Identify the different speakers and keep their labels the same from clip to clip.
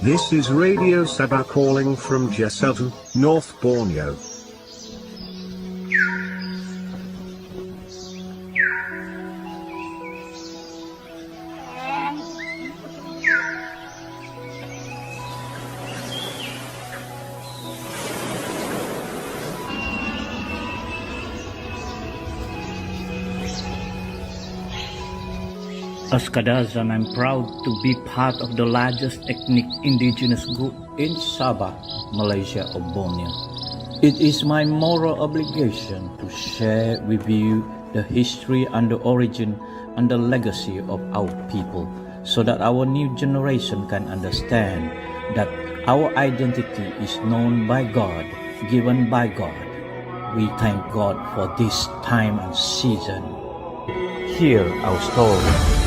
Speaker 1: This is Radio Sabah calling from Jesselton, North Borneo.
Speaker 2: As Kadazan, I'm proud to be part of the largest ethnic indigenous group in Sabah, Malaysia or Borneo. It is my moral obligation to share with you the history and the origin and the legacy of our people so that our new generation can understand that our identity is known by God, given by God. We thank God for this time and season. Hear our story.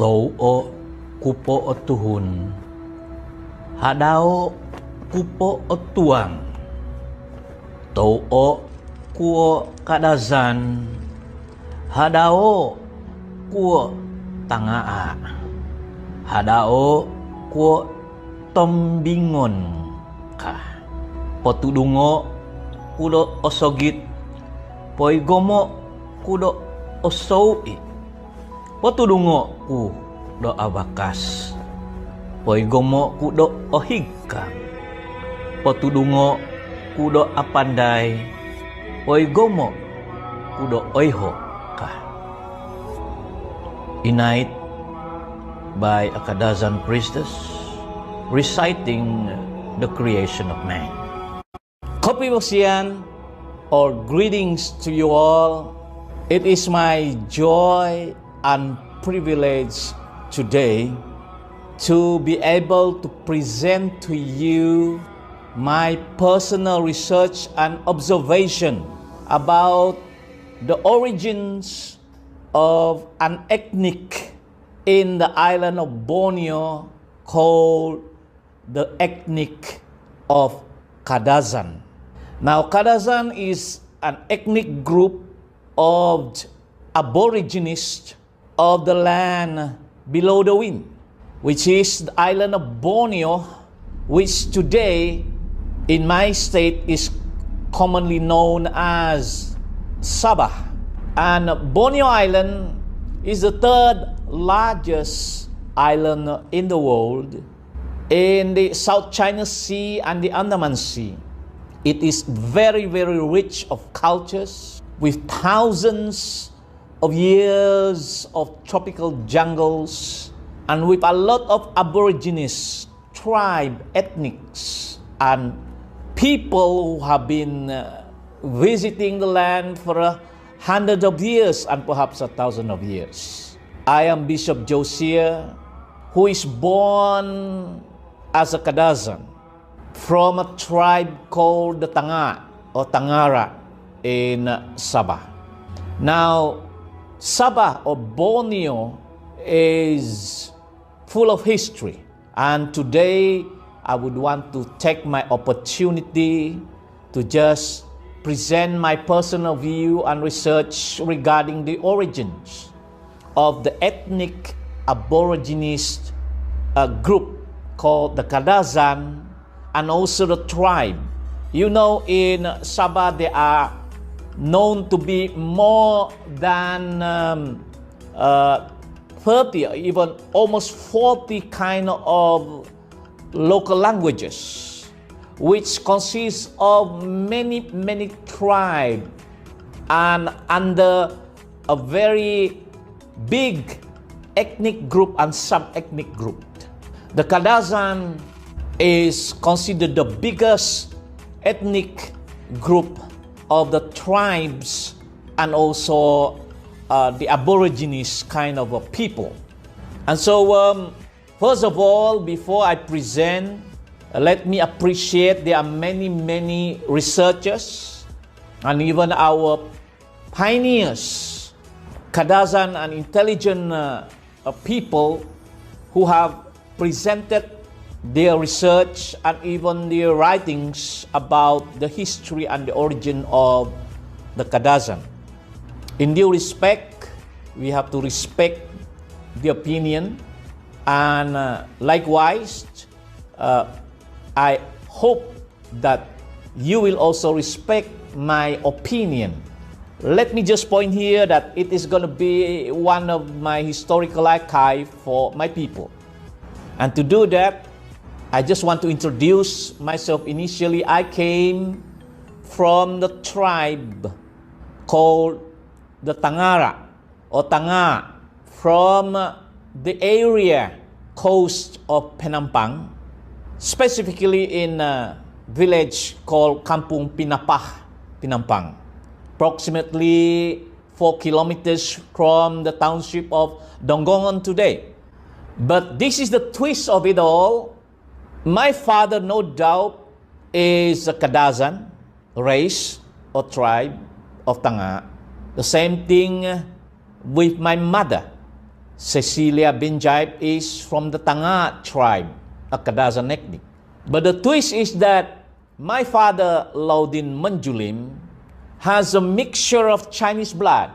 Speaker 2: To'o kupo o tuhun, hadao kupo o tuang, to'o kuo kadazan, hadao kuo tangaa, hadao kuo tombingon ka, potudungo kudo osogit, poigomo kudo osoui, potudungo ku do abakas, poigomo ku do ohigka, potudungo ku do apandai, poigomo ku do oiho ka. Inait by a Kadazan priestess reciting the creation of man. Kopi Bosian, or greetings to you all. It is my joy and privilege today to be able to present to you my personal research and observation about the origins of an ethnic in the island of Borneo called the ethnic of Kadazan. Now, Kadazan is an ethnic group of aborigines of the land below the wind, which is the island of Borneo, which today in my state is commonly known as Sabah. And Borneo Island is the third largest island in the world in the South China Sea and the Andaman Sea. It is very, very rich of cultures with thousands of years of tropical jungles and with a lot of aborigines, tribe, ethnics, and people who have been visiting the land for hundreds of years and perhaps 1,000 of years. I am Bishop JOH SEER, who is born as a Kadazan from a tribe called the Tanga or Tangara in Sabah. Now, Sabah or Borneo is full of history, and today I would want to take my opportunity to just present my personal view and research regarding the origins of the ethnic aborigines group called the Kadazan and also the tribe. You know, in Sabah there are known to be more than 30 or even almost 40 kind of local languages, which consists of many tribes and under a very big ethnic group and sub-ethnic group. The Kadazan is considered the biggest ethnic group of the tribes and also the aborigines kind of a people. And so first of all, before I present, let me appreciate there are many researchers and even our pioneers, Kadazan and intelligent people who have presented their research and even their writings about the history and the origin of the Kadazan. In due respect, we have to respect the opinion, and likewise, I hope that you will also respect my opinion. Let me just point here that it is going to be one of my historical archive for my people. And to do that, I just want to introduce myself. Initially, I came from the tribe called the Tangara or Tanga from the area coast of Penampang, specifically in a village called Kampung Pinapah, Penampang, approximately 4 kilometers from the township of Donggongan today. But this is the twist of it all. My father, no doubt, is a Kadazan race or tribe of Tanga. The same thing with my mother. Cecilia Binjaib is from the Tanga tribe, a Kadazan ethnic. But the twist is that my father, Loudin Menjulim, has a mixture of Chinese blood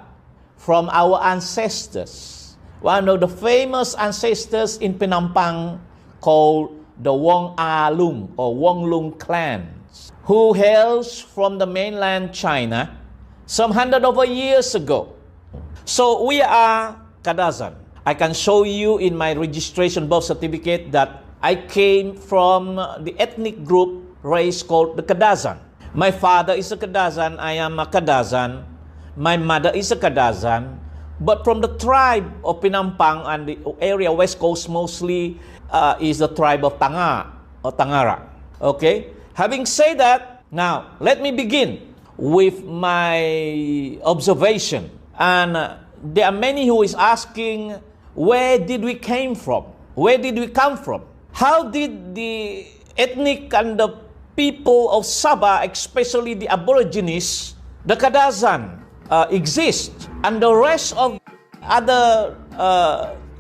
Speaker 2: from our ancestors. One of the famous ancestors in Penampang called the Wong A Lung or Wong Lung clans, who hails from the mainland China some hundred of years ago. So we are Kadazan. I can show you in my registration birth certificate that I came from the ethnic group race called the Kadazan. My father is a Kadazan, I am a Kadazan. My mother is a Kadazan. But from the tribe of Penampang and the area west coast mostly is the tribe of Tanga or Tangara. Okay? Having said that, now let me begin with my observation. And there are many who is asking, where did we came from? Where did we come from? How did the ethnic and the people of Sabah, especially the aborigines, the Kadazan, exist? And the rest of other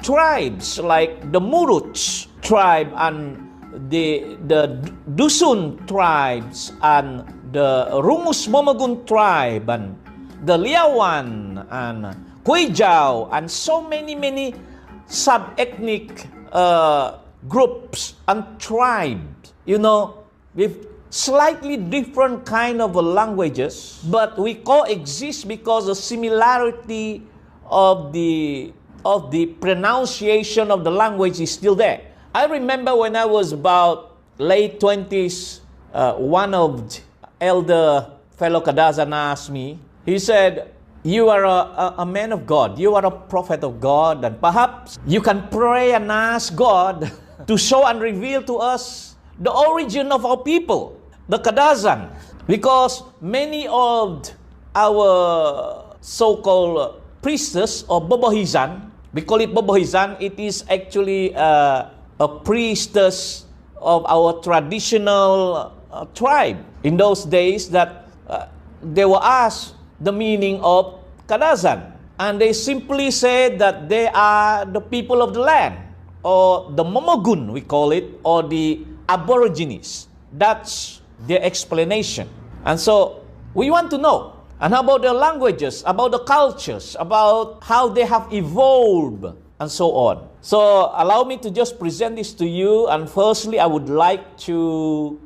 Speaker 2: tribes like the Muruts tribe and the Dusun tribes and the Rumus Momagun tribe and the Liawan and Kuijau and so many sub-ethnic groups and tribes, you know, with slightly different kind of languages, but we coexist because the similarity of the
Speaker 3: of the pronunciation of the language is still there. I remember when I was about late 20s, one of the elder fellow Kadazan asked me, he said, "You are a man of God, you are a prophet of God, and perhaps you can pray and ask God to show and reveal to us the origin of our people, the Kadazan, because many of our so-called priestess or bobohizan, we call it bobohizan, it is actually a priestess of our traditional tribe. In those days that they were asked the meaning of Kadazan, and they simply said that they are the people of the land, or the Momogun we call it, or the Aborigines. That's their explanation. And so we want to know, and how about their languages, about the cultures, about how they have evolved, and so on. So allow me to just present this to you, and firstly I would like to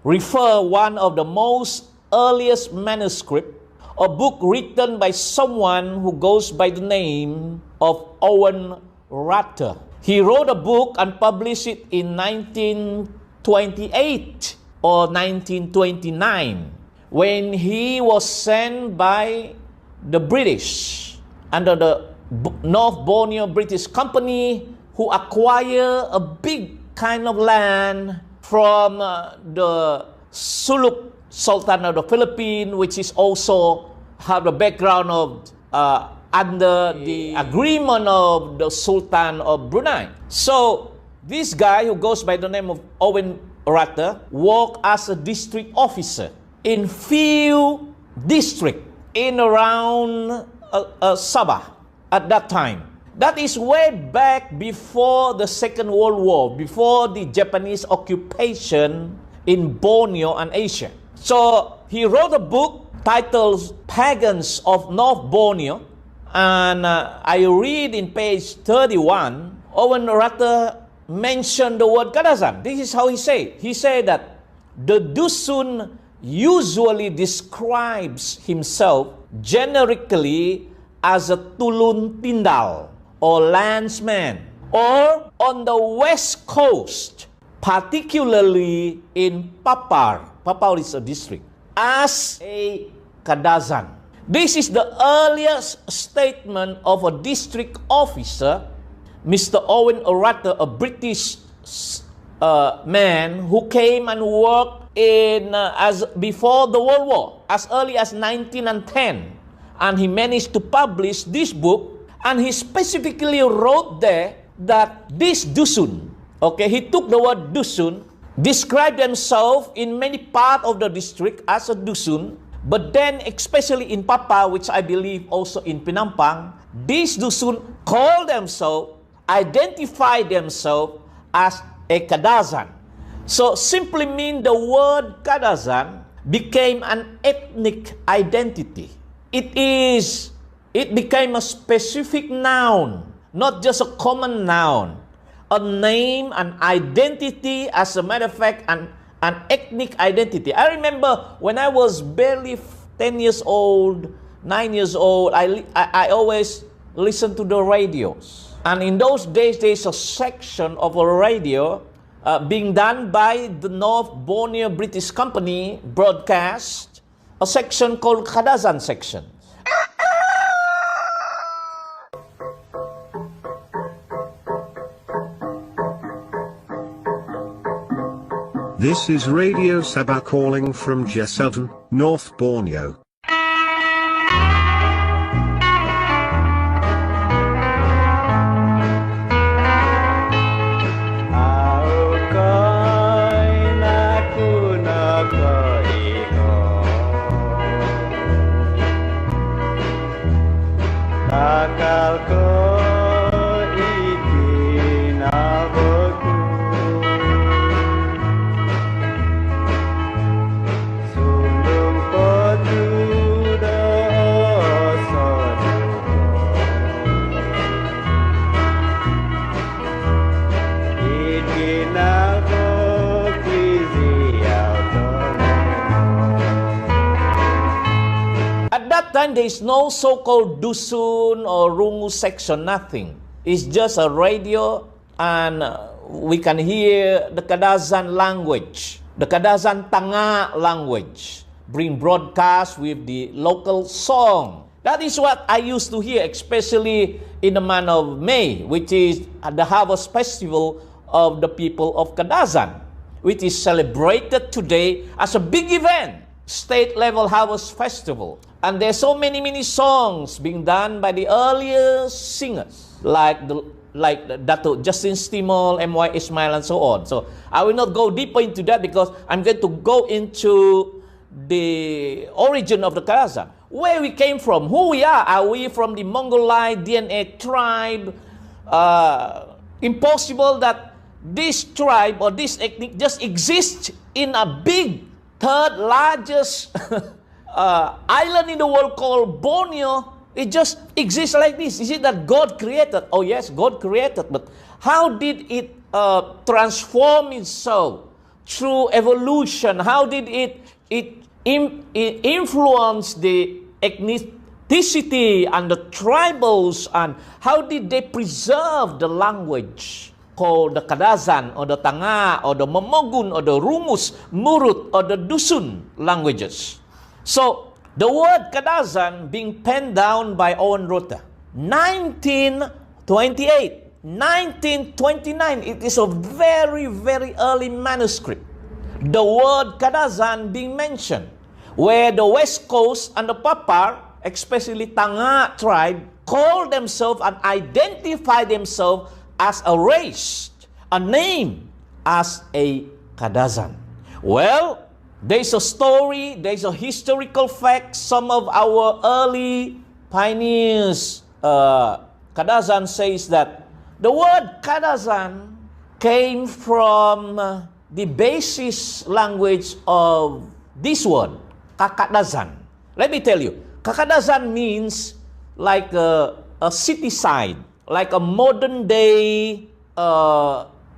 Speaker 3: refer one of the most earliest manuscript, a book written by someone who goes by the name of Owen Rata. He wrote a book and published it in 1928 or 1929 when he was sent by the British under the North Borneo British Company, who acquired a big kind of land from the Suluk Sultan of the Philippines, which is also have the background of under the agreement of the Sultan of Brunei. So this guy who goes by the name of Owen Rata worked as a district officer in few districts in around Sabah at that time. That is way back before the Second World War, before the Japanese occupation in Borneo and Asia. So he wrote a book titled Pagans of North Borneo, and I read in page 31, Owen Rata mentioned the word Kadazan. This is how he said. He said that the Dusun usually describes himself generically as a Tulun Tindal or landsman, or on the west coast, particularly in Papar. Papar is a district, as a Kadazan. This is the earliest statement of a district officer, Mr. Owen Rata, a British man who came and worked in as before the World War, as early as 1910, and he managed to publish this book. And he specifically wrote there that this Dusun, okay, he took the word Dusun, described themselves in many parts of the district as a Dusun, but then especially in Papar, which I believe also in Penampang, these Dusun call themselves, identify themselves as a Kadazan. So simply mean the word Kadazan became an ethnic identity. It became a specific noun, not just a common noun, a name, an identity, as a matter of fact, an ethnic identity. I remember when I was barely 10 years old, 9 years old, I always listened to the radios. And in those days, there's a section of a radio being done by the North Borneo British Company broadcast, a section called Kadazan section.
Speaker 1: This is Radio Sabah calling from JOH, North Borneo.
Speaker 3: time, there is no so-called dusun or rungu section, nothing. It's just a radio, and we can hear the Kadazan language, the Kadazan Tanga language, being broadcast with the local song. That is what I used to hear, especially in the month of May, which is the harvest festival of the people of Kadazan, which is celebrated today as a big event, state-level harvest festival. And there's so many songs being done by the earlier singers, like Dato' Justin Stimol, M.Y. Ismail, and so on. So I will not go deeper into that because I'm going to go into the origin of the Kadazan. Where we came from, who we are. Are we from the Mongolite DNA tribe? Impossible that this tribe or this ethnic just exists in a big, third largest island in the world called Borneo. It just exists like this. Is it that God created? Oh yes, God created. But how did it transform itself through evolution? How did it influence the ethnicity and the tribals? And how did they preserve the language called the Kadazan or the Tanga or the Momogun or the Rumus, Murut or the Dusun languages? So the word Kadazan being penned down by Owen Rata, 1928, 1929, it is a very early manuscript. The word Kadazan being mentioned, where the West Coast and the Papar, especially Tanga tribe, call themselves and identify themselves as a race, a name, as a Kadazan. Well, there's a story, there's a historical fact. Some of our early pioneers, Kadazan, says that the word Kadazan came from the basis language of this word, Kakadazan. Let me tell you, Kakadazan means like a city side, like a modern day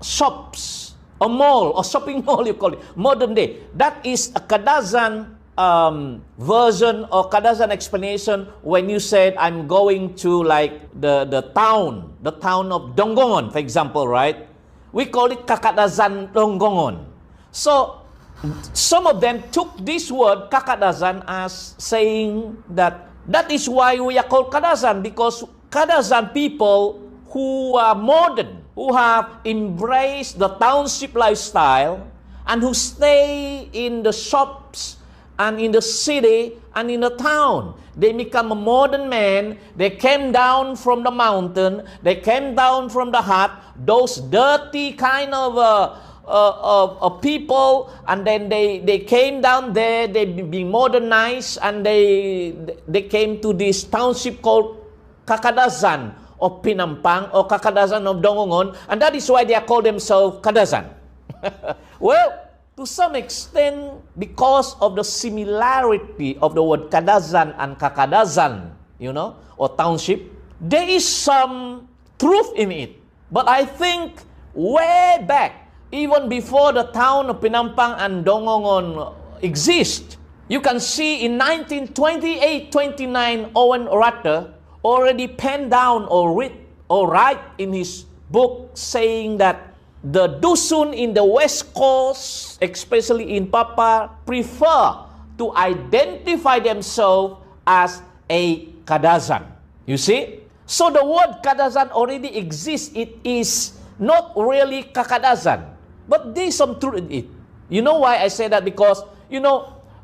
Speaker 3: shops, a mall or shopping mall, you call it, modern day. That is a Kadazan version or Kadazan explanation when you said, I'm going to like the town of Donggongon, for example, right? We call it Kakadazan Donggongon. So some of them took this word Kakadazan as saying that is why we are called Kadazan, because Kadazan people who are modern, who have embraced the township lifestyle and who stay in the shops and in the city and in the town. They become a modern man. They came down from the mountain. They came down from the hut. Those dirty kind of people, and then they came down there. They being modernized, and they came to this township called Kakadazan of Penampang or Kakadazan of Donggongon, and that is why they are called themselves Kadazan. Well, to some extent, because of the similarity of the word Kadazan and Kakadazan, or township, there is some truth in it. But I think way back, even before the town of Penampang and Donggongon exist, you can see in 1928-29, Owen Rata already penned down or write in his book saying that the Dusun in the West Coast, especially in Papar, prefer to identify themselves as a Kadazan. You see? So the word Kadazan already exists. It is not really Kakadazan, but there is some truth in it. You know why I say that? Because,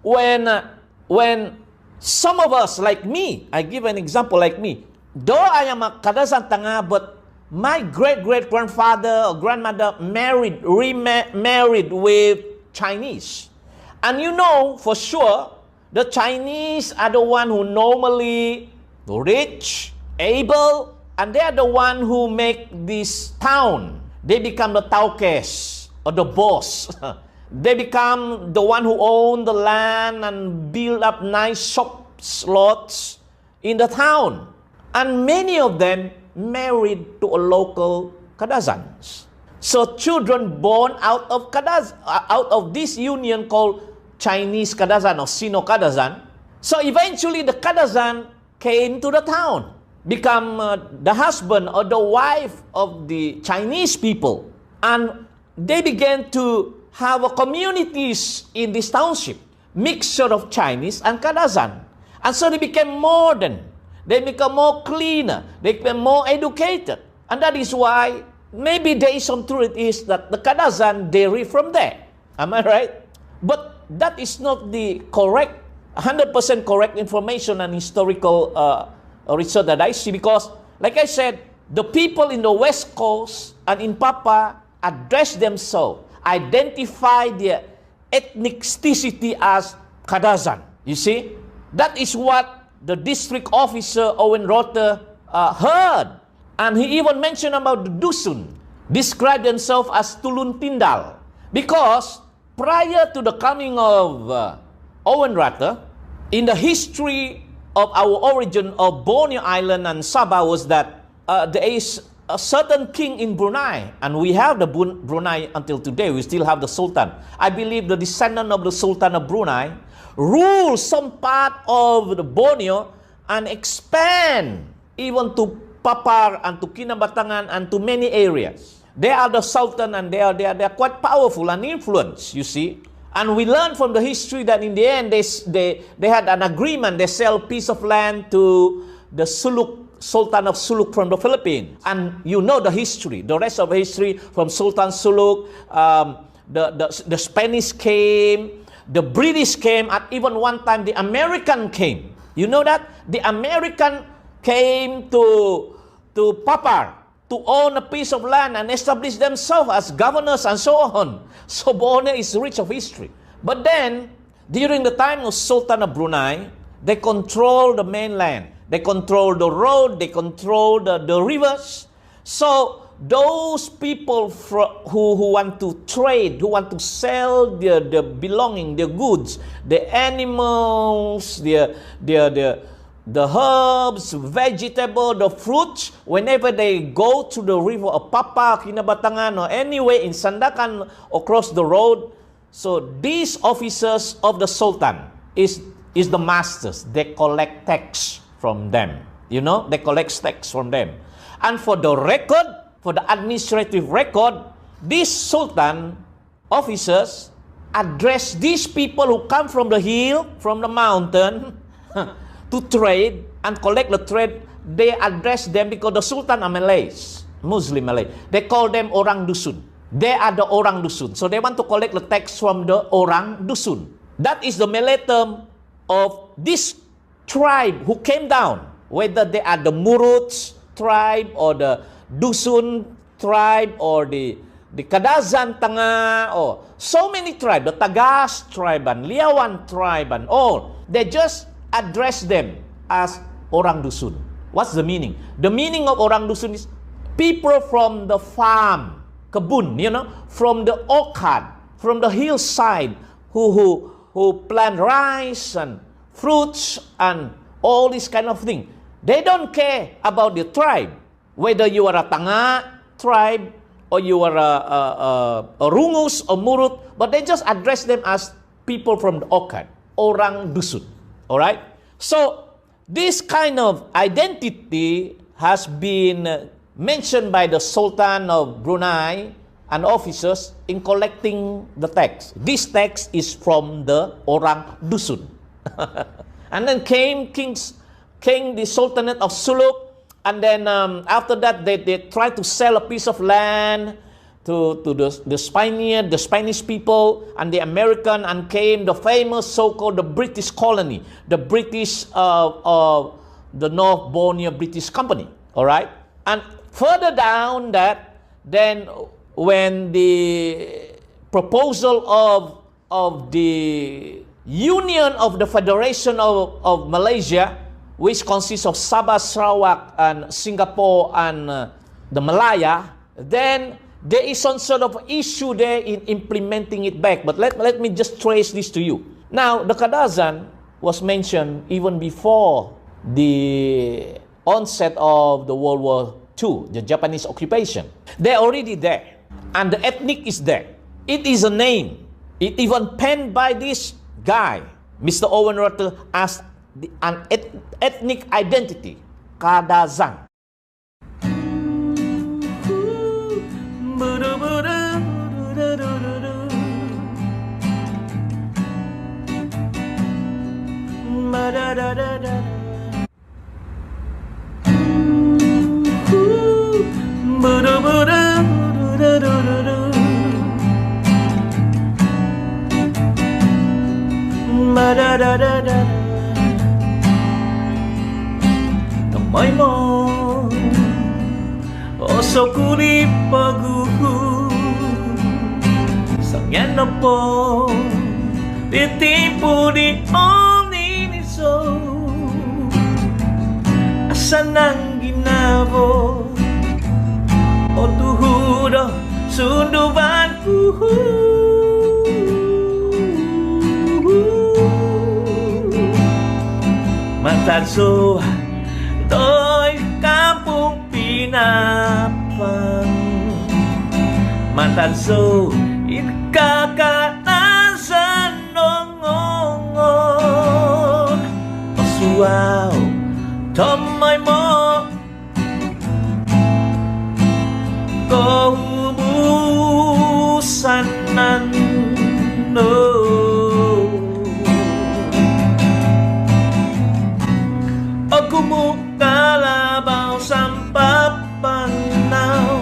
Speaker 3: when some of us, like me, I give an example like me, though I am a Kadazan Tanga, but my great-great-grandfather or grandmother remarried with Chinese. And for sure, the Chinese are the one who normally rich, able, and they are the one who make this town. They become the taukes or the boss. They become the one who own the land and build up nice shops, lots in the town. And many of them married to a local Kadazans. So children born out of this union called Chinese Kadazan or Sino Kadazan, So eventually the Kadazan came to the town, become the husband or the wife of the Chinese people. And they began to have communities in this township, mixture of Chinese and Kadazan. And so they became modern, they become more cleaner, they became more educated. And that is why maybe there is some truth is that the Kadazan derive from there. Am I right? But that is not the correct, 100% correct information and historical research that I see, because, like I said, the people in the West Coast and in Papar address themselves, identify their ethnicity as Kadazan. You see? That is what the district officer, Owen Rata, heard. And he even mentioned about the Dusun, described themselves as Tulun Tindal. Because prior to the coming of Owen Rata, in the history of our origin of Borneo Island and Sabah was that there is a certain king in Brunei, and we have the Brunei until today. We still have the Sultan. I believe the descendant of the Sultan of Brunei ruled some part of the Borneo and expand even to Papar and to Kinabatangan and to many areas. They are the Sultan and they are quite powerful and influenced, you see. And we learn from the history that in the end they had an agreement. They sell a piece of land to the Sultan of Suluk from the Philippines. And you know the history, the rest of the history from Sultan Suluk, the Spanish came, the British came, and even one time the American came. You know that? The American came to Papar to own a piece of land and establish themselves as governors and so on. So Borneo is rich of history. But then, during the time of Sultan of Brunei, they control the mainland. They control the road, they control the rivers. So those people who want to trade, who want to sell their belonging, their goods, the animals, the herbs, vegetable, the fruits, whenever they go to the river of Papar, Kinabatangan, or anywhere in Sandakan across the road, so these officers of the Sultan is the masters. They collect tax from them. You know, they collect tax from them. And for the record, for the administrative record, these Sultan officers address these people who come from the hill, from the mountain, to trade and collect the trade. They address them because the Sultan are Malays, Muslim Malay. They call them Orang Dusun. They are the Orang Dusun. So they want to collect the tax from the Orang Dusun. That is the Malay term of this tribe who came down, whether they are the Muruts tribe or the Dusun tribe or the Kadazan Tanga, or so many tribes, the Tagas tribe and Liawan tribe and all. They just address them as Orang Dusun. What's the meaning? The meaning of Orang Dusun is people from the farm, kebun, you know, from the orchard, from the hillside, who plant rice and fruits and all this kind of thing. They don't care about the tribe, whether you are a Tanga tribe or you are a Rungus or Murut, but they just address them as people from the orchard, Orang Dusun. All right? So this kind of identity has been mentioned by the Sultan of Brunei and officers in collecting the tax. This tax is from the Orang Dusun. And then came the Sultanate of Suluk, and then after that they tried to sell a piece of land to the Spaniard, the Spanish people, and the American, and came the famous so-called the British colony, the British the North Borneo British Company. All right, and further down that, then when the proposal of the Union of the Federation of Malaysia, which consists of Sabah, Sarawak, and Singapore, and the Malaya, then there is some sort of issue there in implementing it back. But let me just trace this to you. Now, the Kadazan was mentioned even before the onset of the World War II, the Japanese occupation. They're already there. And the ethnic is there. It is a name. It even penned by this guy, Mr. Owen Rata, as an ethnic identity, Kadazan. Kamay mo oso kuli paguhu sangyan na po titipo di oniniso asan ang ginabo o tuhudo sunduban matanso do'y kampung Penampang matanso ikakatasan nongongon pasuaw tamay mo kobu'usan no kalabaw sampapanaw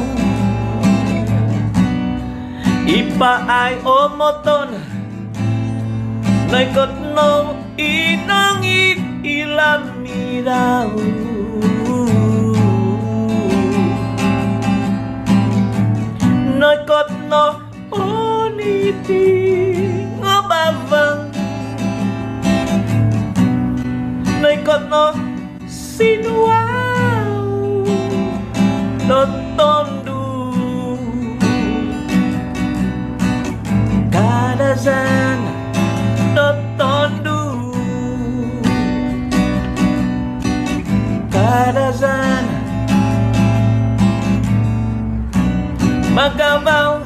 Speaker 3: ipaay omoton naikot no inang ilamiraw naikot no oniti ngabavang naikot no sinuang notondu Kadazan notondu Kadazan magabaw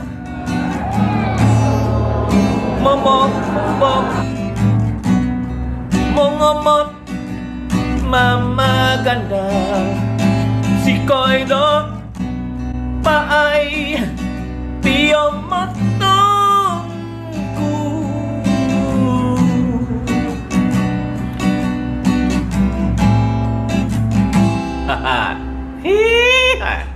Speaker 3: momok mongomot mama ganda si koido paay piyomotongku haha hiha